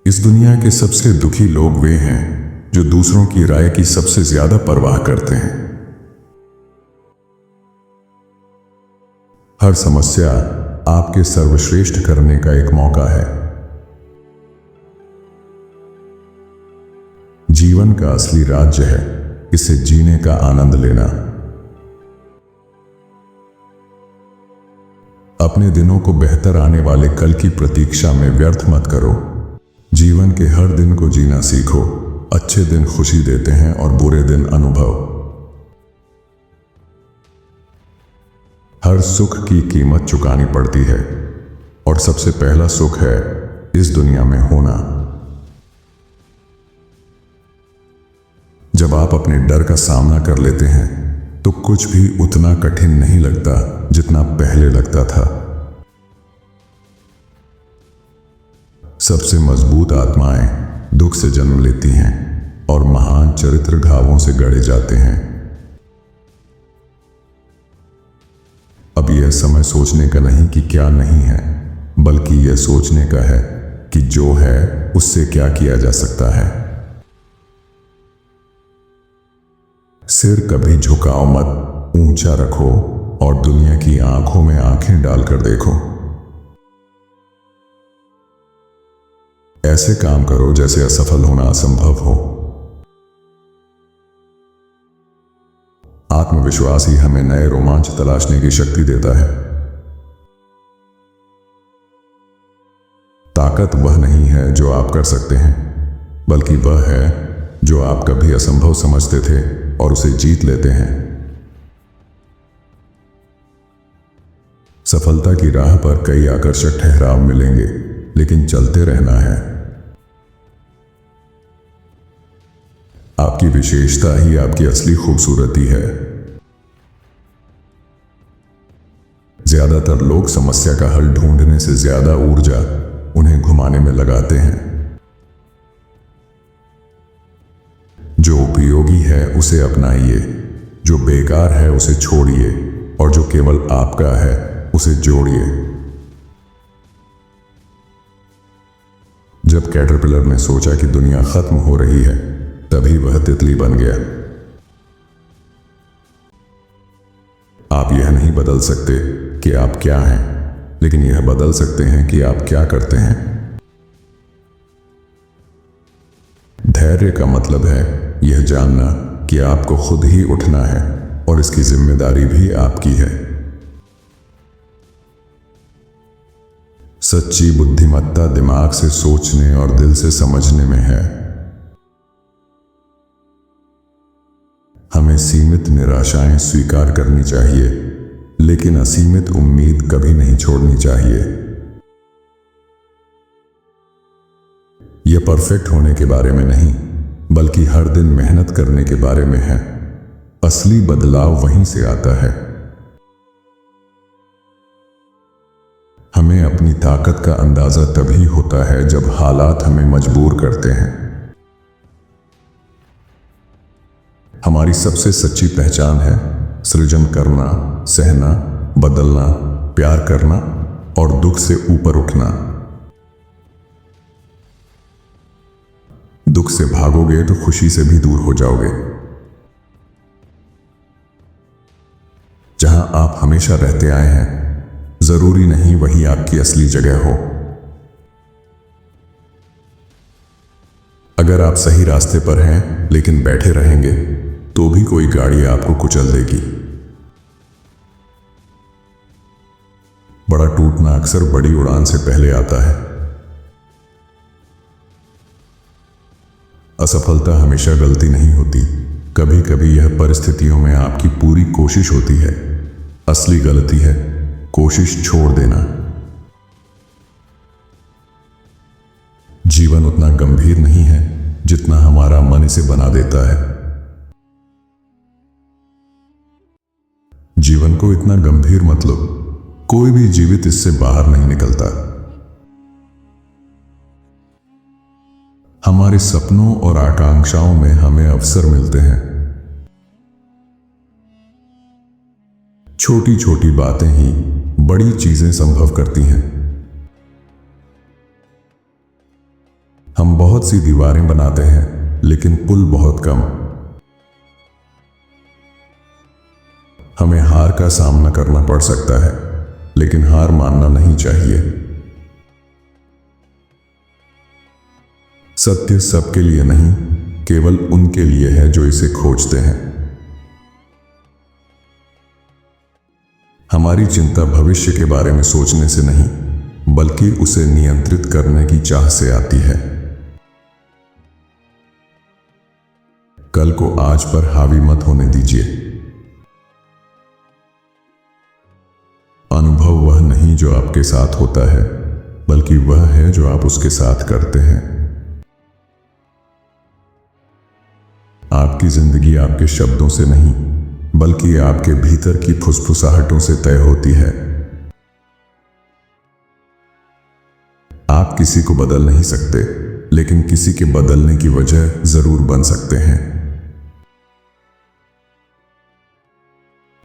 इस दुनिया के सबसे दुखी लोग वे हैं जो दूसरों की राय की सबसे ज्यादा परवाह करते हैं। हर समस्या आपके सर्वश्रेष्ठ करने का एक मौका है। जीवन का असली राज्य है इसे जीने का आनंद लेना। अपने दिनों को बेहतर आने वाले कल की प्रतीक्षा में व्यर्थ मत करो। जीवन के हर दिन को जीना सीखो। अच्छे दिन खुशी देते हैं और बुरे दिन अनुभव। हर सुख की कीमत चुकानी पड़ती है और सबसे पहला सुख है इस दुनिया में होना। जब आप अपने डर का सामना कर लेते हैं तो कुछ भी उतना कठिन नहीं लगता जितना पहले लगता था। सबसे मजबूत आत्माएं दुख से जन्म लेती हैं और महान चरित्र घावों से गढ़े जाते हैं। अब यह समय सोचने का नहीं कि क्या नहीं है, बल्कि यह सोचने का है कि जो है उससे क्या किया जा सकता है। सिर कभी झुकाओ मत, ऊंचा रखो और दुनिया की आंखों में आंखें डालकर देखो। ऐसे काम करो जैसे असफल होना असंभव हो। आत्मविश्वास ही हमें नए रोमांच तलाशने की शक्ति देता है। ताकत वह नहीं है जो आप कर सकते हैं, बल्कि वह है जो आप कभी असंभव समझते थे और उसे जीत लेते हैं। सफलता की राह पर कई आकर्षक ठहराव मिलेंगे, लेकिन चलते रहना है। आपकी विशेषता ही आपकी असली खूबसूरती है। ज्यादातर लोग समस्या का हल ढूंढने से ज्यादा ऊर्जा उन्हें घुमाने में लगाते हैं। जो उपयोगी है उसे अपनाइए, जो बेकार है उसे छोड़िए और जो केवल आपका है उसे जोड़िए। जब कैटरपिलर ने सोचा कि दुनिया खत्म हो रही है, तभी वह तितली बन गया। आप यह नहीं बदल सकते कि आप क्या हैं, लेकिन यह बदल सकते हैं कि आप क्या करते हैं। धैर्य का मतलब है यह जानना कि आपको खुद ही उठना है और इसकी जिम्मेदारी भी आपकी है। सच्ची बुद्धिमत्ता दिमाग से सोचने और दिल से समझने में है। हमें सीमित निराशाएं स्वीकार करनी चाहिए, लेकिन असीमित उम्मीद कभी नहीं छोड़नी चाहिए। यह परफेक्ट होने के बारे में नहीं, बल्कि हर दिन मेहनत करने के बारे में है। असली बदलाव वहीं से आता है। हमें अपनी ताकत का अंदाजा तभी होता है जब हालात हमें मजबूर करते हैं। हमारी सबसे सच्ची पहचान है सृजन करना, सहना, बदलना, प्यार करना और दुख से ऊपर उठना। दुख से भागोगे तो खुशी से भी दूर हो जाओगे। जहां आप हमेशा रहते आए हैं, जरूरी नहीं वही आपकी असली जगह हो। अगर आप सही रास्ते पर हैं लेकिन बैठे रहेंगे तो भी कोई गाड़ी आपको कुचल देगी। बड़ा टूटना अक्सर बड़ी उड़ान से पहले आता है। असफलता हमेशा गलती नहीं होती, कभी कभी यह परिस्थितियों में आपकी पूरी कोशिश होती है। असली गलती है कोशिश छोड़ देना। जीवन उतना गंभीर नहीं है जितना हमारा मन इसे बना देता है। जीवन को इतना गंभीर मत लो, कोई भी जीवित इससे बाहर नहीं निकलता। हमारे सपनों और आकांक्षाओं में हमें अवसर मिलते हैं। छोटी छोटी बातें ही बड़ी चीजें संभव करती हैं। बहुत सी दीवारें बनाते हैं लेकिन पुल बहुत कम। हमें हार का सामना करना पड़ सकता है लेकिन हार मानना नहीं चाहिए। सत्य सबके लिए नहीं, केवल उनके लिए है जो इसे खोजते हैं। हमारी चिंता भविष्य के बारे में सोचने से नहीं, बल्कि उसे नियंत्रित करने की चाह से आती है। कल को आज पर हावी मत होने दीजिए। अनुभव वह नहीं जो आपके साथ होता है, बल्कि वह है जो आप उसके साथ करते हैं। आपकी जिंदगी आपके शब्दों से नहीं, बल्कि आपके भीतर की फुसफुसाहटों से तय होती है। आप किसी को बदल नहीं सकते, लेकिन किसी के बदलने की वजह जरूर बन सकते हैं।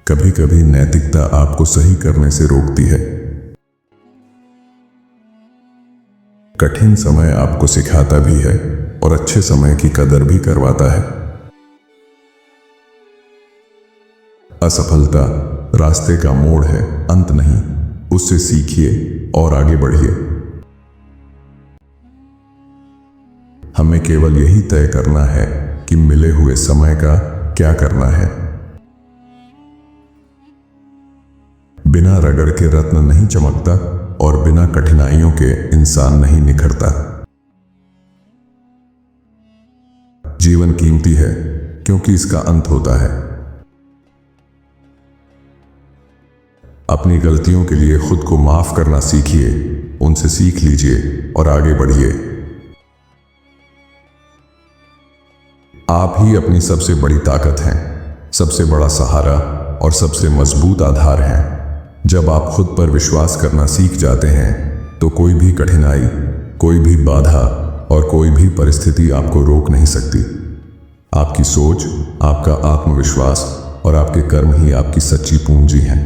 कभी कभी नैतिकता आपको सही करने से रोकती है। कठिन समय आपको सिखाता भी है और अच्छे समय की कदर भी करवाता है। असफलता रास्ते का मोड़ है, अंत नहीं। उससे सीखिए और आगे बढ़िए। हमें केवल यही तय करना है कि मिले हुए समय का क्या करना है। बिना रगड़ के रत्न नहीं चमकता और बिना कठिनाइयों के इंसान नहीं निखरता। जीवन कीमती है क्योंकि इसका अंत होता है। अपनी गलतियों के लिए खुद को माफ करना सीखिए, उनसे सीख लीजिए और आगे बढ़िए। आप ही अपनी सबसे बड़ी ताकत हैं, सबसे बड़ा सहारा और सबसे मजबूत आधार हैं। जब आप खुद पर विश्वास करना सीख जाते हैं तो कोई भी कठिनाई, कोई भी बाधा और कोई भी परिस्थिति आपको रोक नहीं सकती। आपकी सोच, आपका आत्मविश्वास और आपके कर्म ही आपकी सच्ची पूंजी हैं।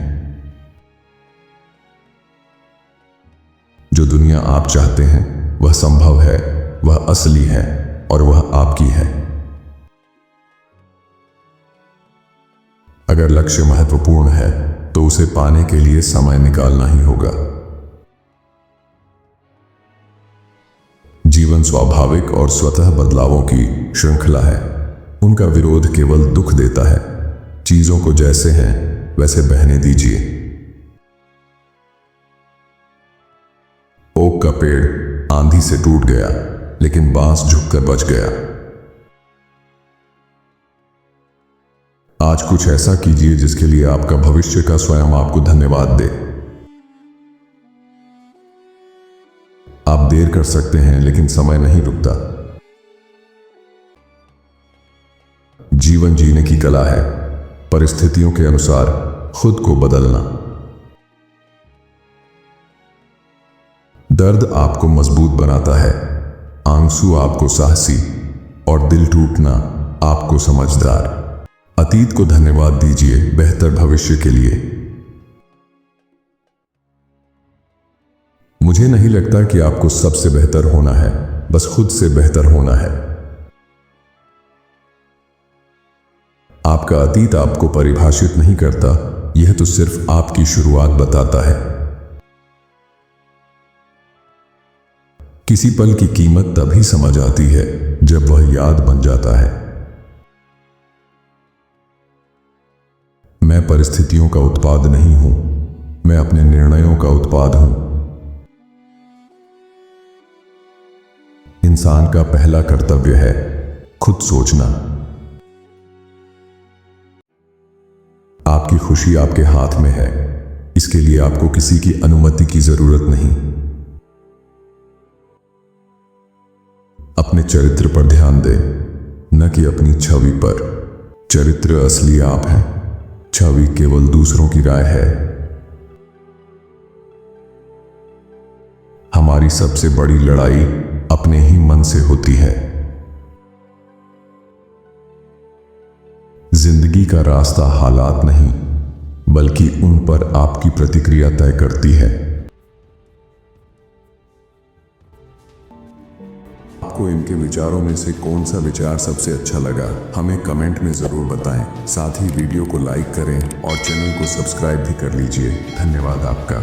जो दुनिया आप चाहते हैं वह संभव है, वह असली है और वह आपकी है। अगर लक्ष्य महत्वपूर्ण है तो उसे पाने के लिए समय निकालना ही होगा। जीवन स्वाभाविक और स्वतः बदलावों की श्रृंखला है। उनका विरोध केवल दुख देता है। चीजों को जैसे हैं वैसे बहने दीजिए। ओक का पेड़ आंधी से टूट गया, लेकिन बांस झुककर बच गया। आज कुछ ऐसा कीजिए जिसके लिए आपका भविष्य का स्वयं आपको धन्यवाद दे। आप देर कर सकते हैं, लेकिन समय नहीं रुकता। जीवन जीने की कला है, परिस्थितियों के अनुसार खुद को बदलना। दर्द आपको मजबूत बनाता है, आंसू आपको साहसी और दिल टूटना आपको समझदार। अतीत को धन्यवाद दीजिए बेहतर भविष्य के लिए। मुझे नहीं लगता कि आपको सबसे बेहतर होना है, बस खुद से बेहतर होना है। आपका अतीत आपको परिभाषित नहीं करता, यह तो सिर्फ आपकी शुरुआत बताता है। किसी पल की कीमत तभी समझ आती है जब वह याद बन जाता है। मैं परिस्थितियों का उत्पाद नहीं हूं, मैं अपने निर्णयों का उत्पाद हूं। इंसान का पहला कर्तव्य है खुद सोचना। आपकी खुशी आपके हाथ में है, इसके लिए आपको किसी की अनुमति की जरूरत नहीं। अपने चरित्र पर ध्यान दें, न कि अपनी छवि पर। चरित्र असली आप हैं, छवि केवल दूसरों की राय है। हमारी सबसे बड़ी लड़ाई अपने ही मन से होती है। जिंदगी का रास्ता हालात नहीं, बल्कि उन पर आपकी प्रतिक्रिया तय करती है। आपको इनके विचारों में से कौन सा विचार सबसे अच्छा लगा हमें कमेंट में ज़रूर बताएं। साथ ही वीडियो को लाइक करें और चैनल को सब्सक्राइब भी कर लीजिए। धन्यवाद आपका।